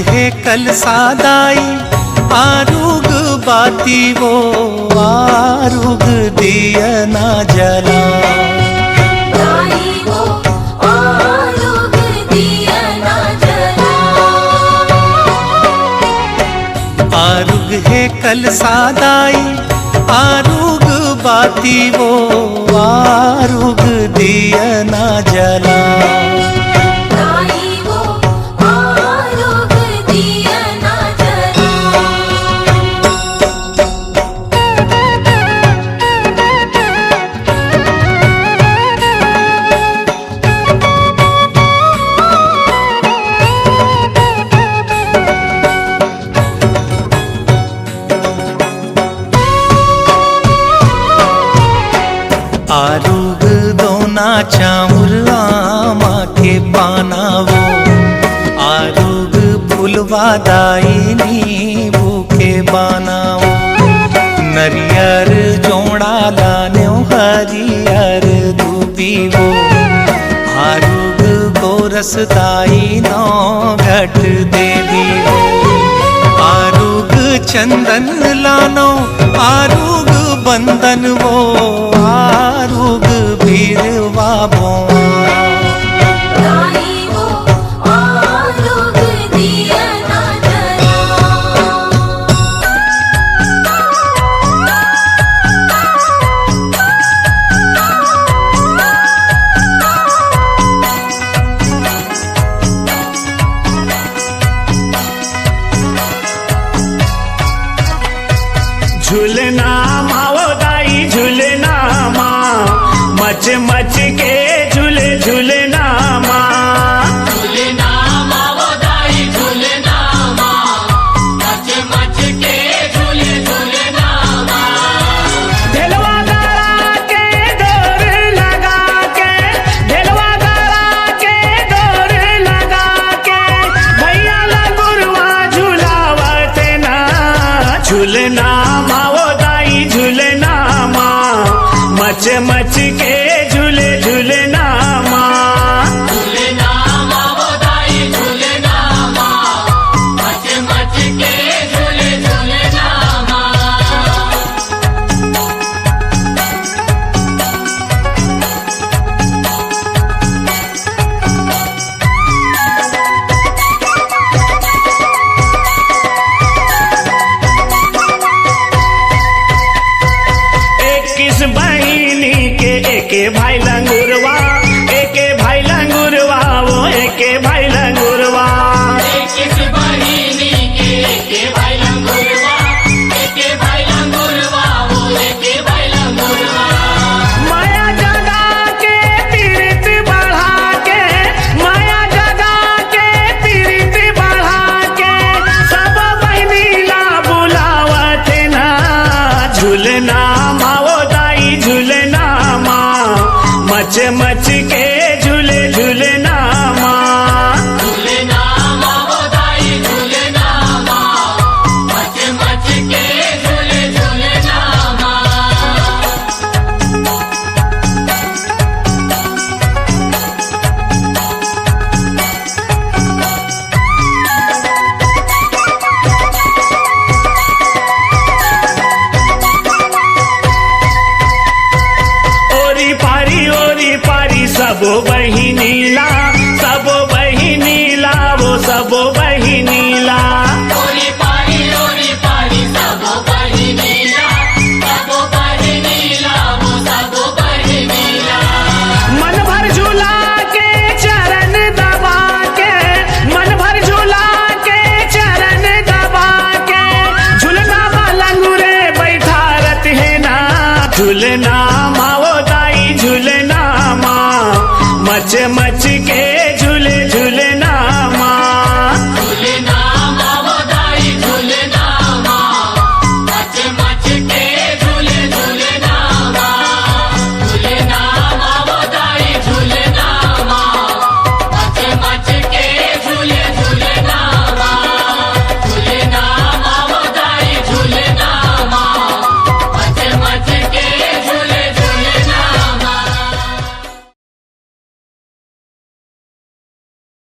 है कल सादाई आरुग बाती वो आरुग दिया ना जला। आरुग है कल सादाई आरुग बाती वो आरुग दिया ना जला। आरुग दोना चामुर आमा के पानावो आरुग फुलवा दाई भूखे बानावो। नरियर जोड़ा लान्यो हरियर दूबीवो आरुग गोरस दाई नौ घट देवीवो। आरुग चंदन लानो आरुग बंदन वो आरुग भीरवा भो। झूलना माओ दाई झूलना माँ मच मच के झूले झूलना माँ। झूलना माओ दाई झूलना माँ मच मच के झूले झूलना माँ। ढेलवा गड़ा के दौर लगा के ढेलवा गड़ा के दौर लगा के भैया लगुरवा झूलावत ना। झूलना मच मच के झूले झूलना माँ। झूलना माओ दाई झूलना माँ मच मच के झूले झूलना माँ। किस बहिनी के एके भाई लंगुरवा एके भाई लंगुरवा वो एके भाई लंगुरवा। किस बहिनी के एके भाई लंगुरवा एके भाई लंगुरवा वो एके भाई लंगुरवा। माया जगा के पीरित बढ़ा के माया जगा के पीरित बढ़ा के सब बहिनी ला बुलावत ना। झूलना मच मच के झूले झूलना माँ। झूलना माओ दाई झूलना माँ मच मच के झूले झूलना माँ। सबो बहिनीला सबो बहिनीला वो सबो बहिनीला। ओरी पारी सबो बहिनीला सबो बहिनीला वो सबो बहिनीला। मन भर झूला के चरण दबा के मन भर झूला के चरण दबा के झूलना लंगूरे बैठा रत है ना। झूलना माओ दाई झूलना माँ मच मच के